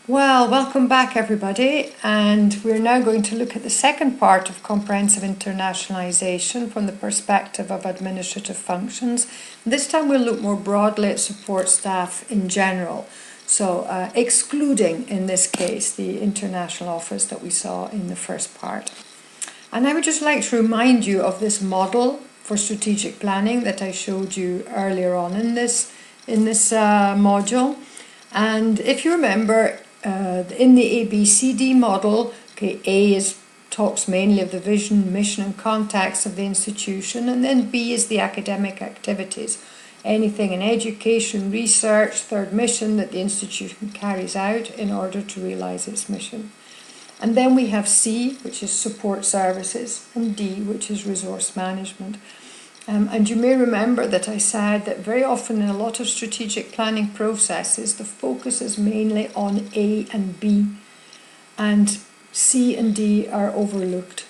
Well, welcome back everybody, and we're now going to look at the second part of comprehensive internationalisation from the perspective of administrative functions. This time we'll look more broadly at support staff in general, so excluding in this case the international office that we saw in the first part. And I would just like to remind you of this model for strategic planning that I showed you earlier on in this module. And if you remember, in the ABCD model, A talks mainly of the vision, mission and context of the institution, and then B is the academic activities, anything in education, research, third mission that the institution carries out in order to realise its mission. And then we have C, which is support services, and D, which is resource management. And you may remember that I said that very often in a lot of strategic planning processes, the focus is mainly on A and B, and C and D are overlooked.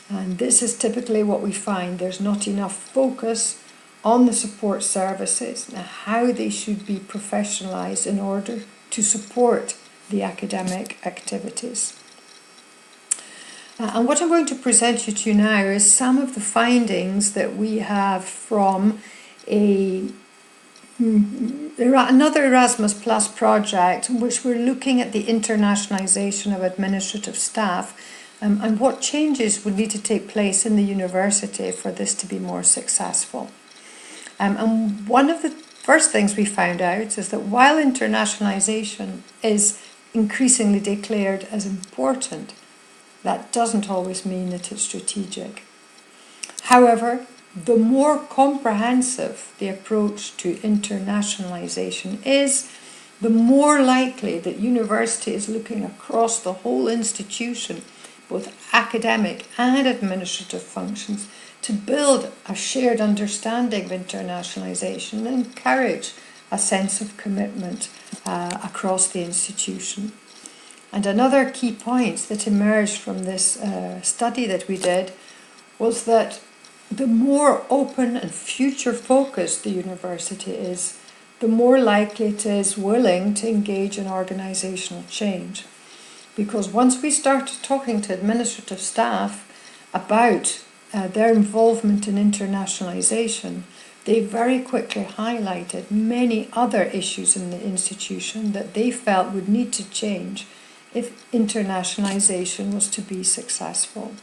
And this is typically what we find. There's not enough focus on the support services and how they should be professionalised in order to support the academic activities. And what I'm going to present you to now is some of the findings that we have from another Erasmus Plus project in which we're looking at the internationalisation of administrative staff and what changes would need to take place in the university for this to be more successful. And one of the first things we found out is that while internationalisation is increasingly declared as important, that doesn't always mean that it's strategic. However, the more comprehensive the approach to internationalisation is, the more likely that university is looking across the whole institution, both academic and administrative functions, to build a shared understanding of internationalisation and encourage a sense of commitment across the institution. And another key point that emerged from this study that we did was that the more open and future-focused the university is, the more likely it is willing to engage in organisational change. Because once we started talking to administrative staff about their involvement in internationalisation, they very quickly highlighted many other issues in the institution that they felt would need to change if internationalisation was to be successful.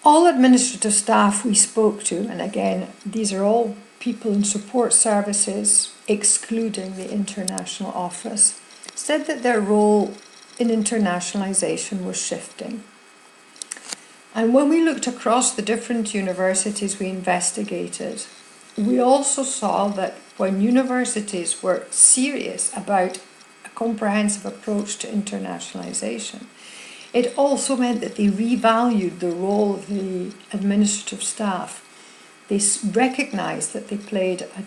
All administrative staff we spoke to, and again, these are all people in support services, excluding the international office, said that their role in internationalisation was shifting. And when we looked across the different universities we investigated, we also saw that when universities were serious about a comprehensive approach to internationalisation, it also meant that they revalued the role of the administrative staff. They recognised that they played a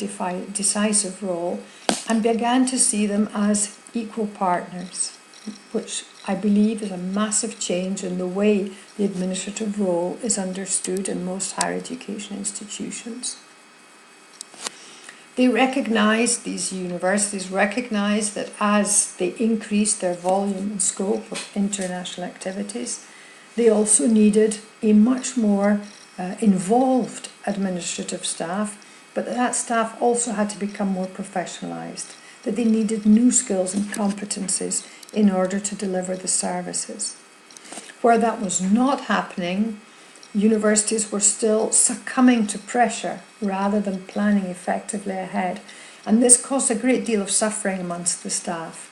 decisive role and began to see them as equal partners, which I believe is a massive change in the way the administrative role is understood in most higher education institutions. They recognised, these universities recognised that as they increased their volume and scope of international activities, they also needed a much more involved administrative staff, but that staff also had to become more professionalised, that they needed new skills and competencies in order to deliver the services. Where that was not happening, universities were still succumbing to pressure rather than planning effectively ahead, and this caused a great deal of suffering amongst the staff.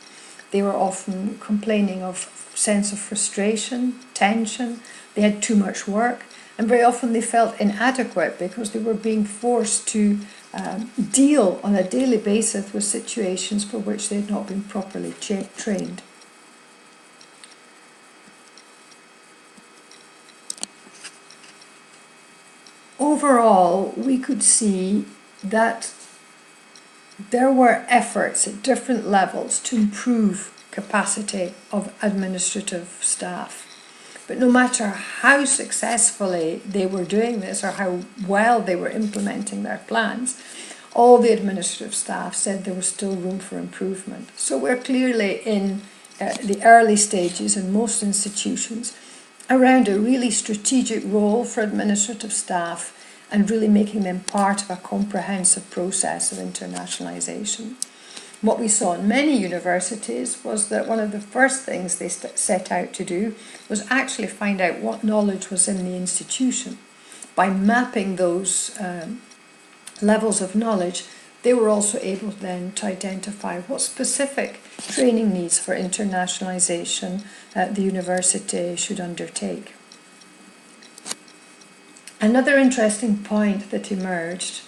They were often complaining of sense of frustration, tension, they had too much work, and very often they felt inadequate because they were being forced to deal on a daily basis with situations for which they had not been properly trained. Overall, we could see that there were efforts at different levels to improve capacity of administrative staff. But no matter how successfully they were doing this or how well they were implementing their plans, all the administrative staff said there was still room for improvement. So we're clearly in the early stages in most institutions around a really strategic role for administrative staff and really making them part of a comprehensive process of internationalisation. What we saw in many universities was that one of the first things they set out to do was actually find out what knowledge was in the institution. By mapping those levels of knowledge, they were also able then to identify what specific training needs for internationalisation the university should undertake. Another interesting point that emerged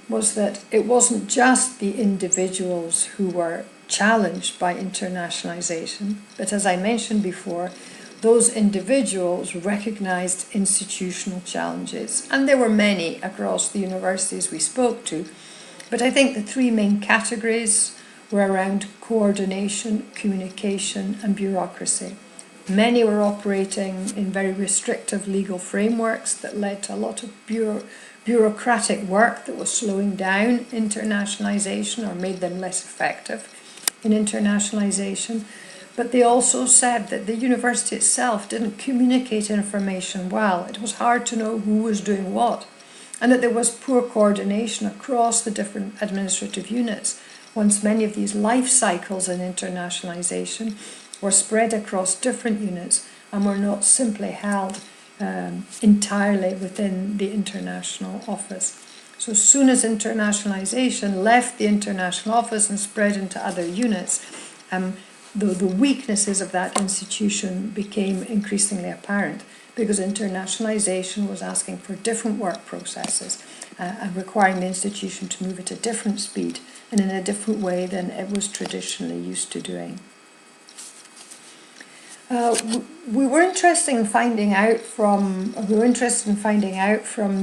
was that it wasn't just the individuals who were challenged by internationalisation, but as I mentioned before, those individuals recognised institutional challenges, and there were many across the universities we spoke to. But I think the three main categories were around coordination, communication, and bureaucracy. Many were operating in very restrictive legal frameworks that led to a lot of bureaucratic work that was slowing down internationalisation or made them less effective in internationalisation. But they also said that the university itself didn't communicate information well. It was hard to know who was doing what, and that there was poor coordination across the different administrative units, once many of these life cycles in internationalisation were spread across different units and were not simply held entirely within the international office. So as soon as internationalisation left the international office and spread into other units, the weaknesses of that institution became increasingly apparent, because internationalisation was asking for different work processes and requiring the institution to move at a different speed and in a different way than it was traditionally used to doing. We were interested in finding out from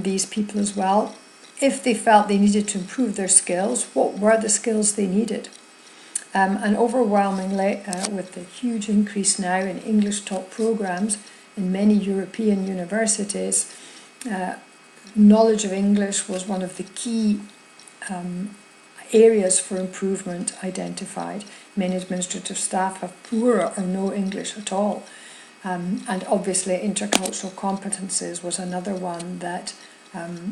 these people as well if they felt they needed to improve their skills. What were the skills they needed? And overwhelmingly, with the huge increase now in English taught programs in many European universities, knowledge of English was one of the key areas for improvement identified. Many administrative staff have poor or no English at all. And obviously intercultural competences was another one that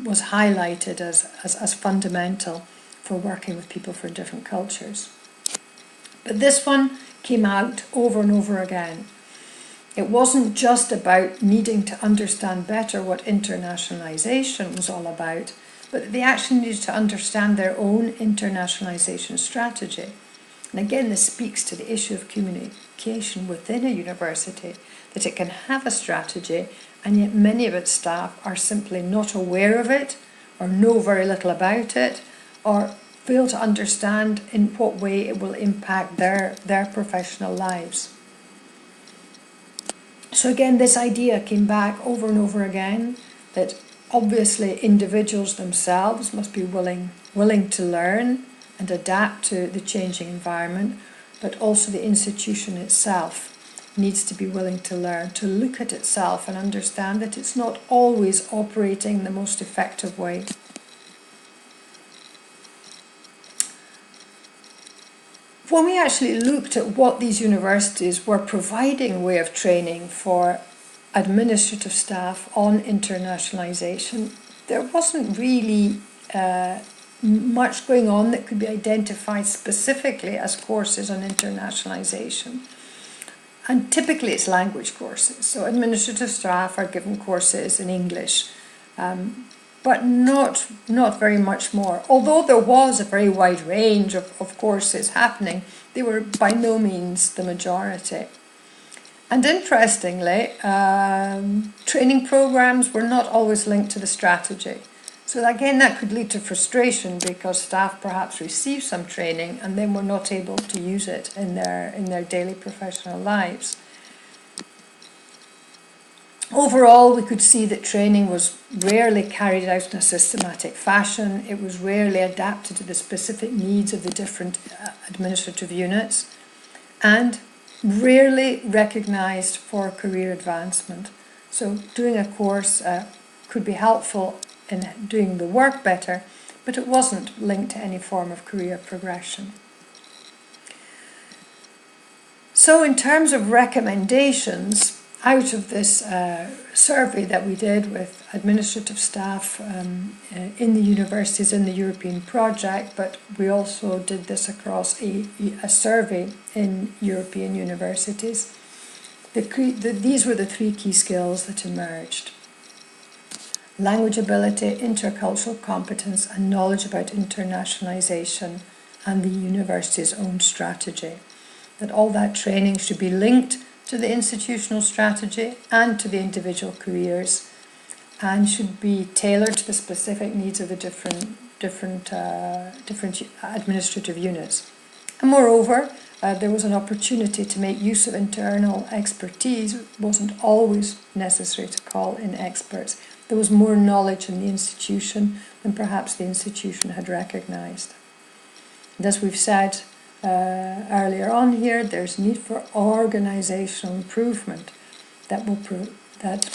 was highlighted as fundamental for working with people from different cultures. But this one came out over and over again. It wasn't just about needing to understand better what internationalisation was all about, but they actually needed to understand their own internationalisation strategy. And again, this speaks to the issue of communication within a university, that it can have a strategy, and yet many of its staff are simply not aware of it, or know very little about it, or fail to understand in what way it will impact their professional lives. So again, this idea came back over and over again, that obviously individuals themselves must be willing to learn and adapt to the changing environment, but also the institution itself needs to be willing to learn, to look at itself and understand that it's not always operating in the most effective way. When we actually looked at what these universities were providing way of training for administrative staff on internationalisation, there wasn't really much going on that could be identified specifically as courses on internationalisation. And typically it's language courses. So administrative staff are given courses in English, but not very much more. Although there was a very wide range of courses happening, they were by no means the majority. And interestingly, training programs were not always linked to the strategy. So again, that could lead to frustration, because staff perhaps receive some training and then were not able to use it in their daily professional lives. Overall, we could see that training was rarely carried out in a systematic fashion. It was rarely adapted to the specific needs of the different administrative units, and rarely recognised for career advancement. So doing a course could be helpful in doing the work better, but it wasn't linked to any form of career progression. So in terms of recommendations, out of this survey that we did with administrative staff in the universities in the European project, but we also did this across a survey in European universities, these were the 3 key skills that emerged: language ability, intercultural competence, and knowledge about internationalisation and the university's own strategy. That all that training should be linked to the institutional strategy and to the individual careers, and should be tailored to the specific needs of the different administrative units. And moreover, there was an opportunity to make use of internal expertise. It wasn't always necessary to call in experts. There was more knowledge in the institution than perhaps the institution had recognised. And as we've said earlier on here, there's need for organisational improvement that will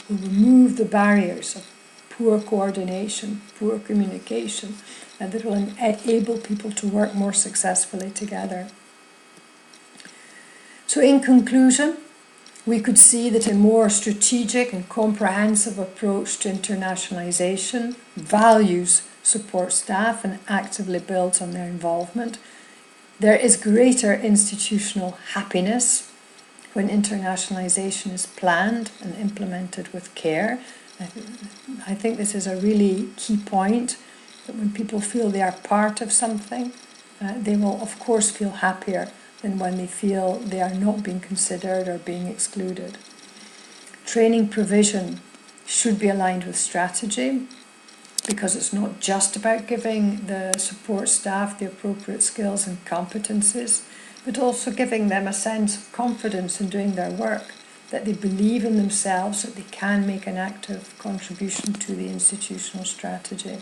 remove the barriers of poor coordination, poor communication, and that will enable people to work more successfully together. So in conclusion, we could see that a more strategic and comprehensive approach to internationalisation values support staff and actively builds on their involvement. There is greater institutional happiness when internationalisation is planned and implemented with care. I think this is a really key point, that when people feel they are part of something, they will of course feel happier than when they feel they are not being considered or being excluded. Training provision should be aligned with strategy, because it's not just about giving the support staff the appropriate skills and competences, but also giving them a sense of confidence in doing their work, that they believe in themselves, that they can make an active contribution to the institutional strategy.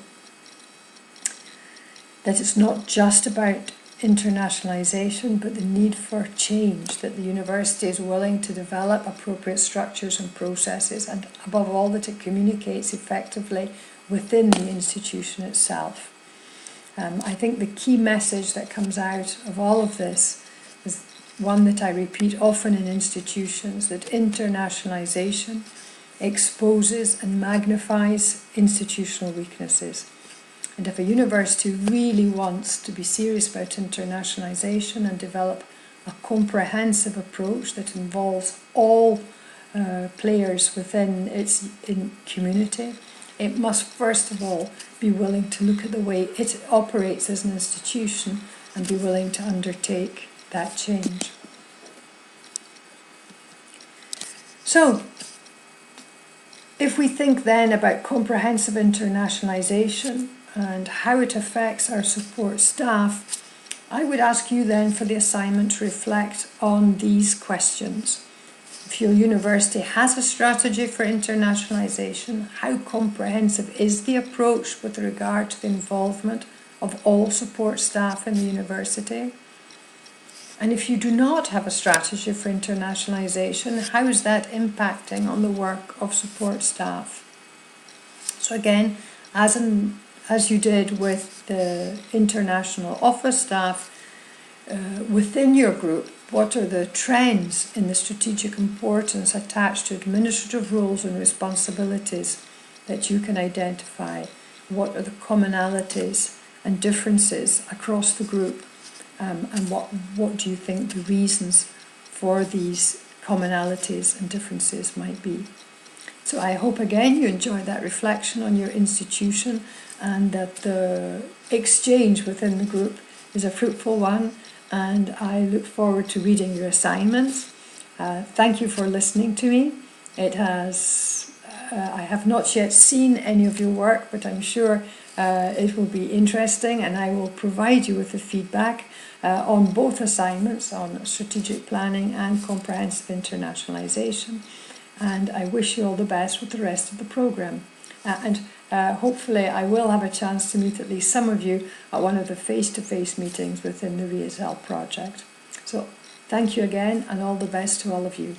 That it's not just about internationalisation, but the need for change, that the university is willing to develop appropriate structures and processes, and above all that it communicates effectively within the institution itself. I think the key message that comes out of all of this is one that I repeat often in institutions, that internationalisation exposes and magnifies institutional weaknesses. And if a university really wants to be serious about internationalisation and develop a comprehensive approach that involves all players within its community, it must first of all be willing to look at the way it operates as an institution and be willing to undertake that change. So, if we think then about comprehensive internationalisation and how it affects our support staff, I would ask you then for the assignment to reflect on these questions. If your university has a strategy for internationalisation, how comprehensive is the approach with regard to the involvement of all support staff in the university? And if you do not have a strategy for internationalisation, how is that impacting on the work of support staff? So again, as you did with the international office staff, within your group, what are the trends in the strategic importance attached to administrative roles and responsibilities that you can identify? What are the commonalities and differences across the group? And what do you think the reasons for these commonalities and differences might be? So I hope again you enjoyed that reflection on your institution, and that the exchange within the group is a fruitful one, and I look forward to reading your assignments. Thank you for listening to me. I have not yet seen any of your work, but I'm sure it will be interesting, and I will provide you with the feedback on both assignments, on strategic planning and comprehensive internationalisation. And I wish you all the best with the rest of the programme. And hopefully I will have a chance to meet at least some of you at one of the face-to-face meetings within the REASL project. So thank you again, and all the best to all of you.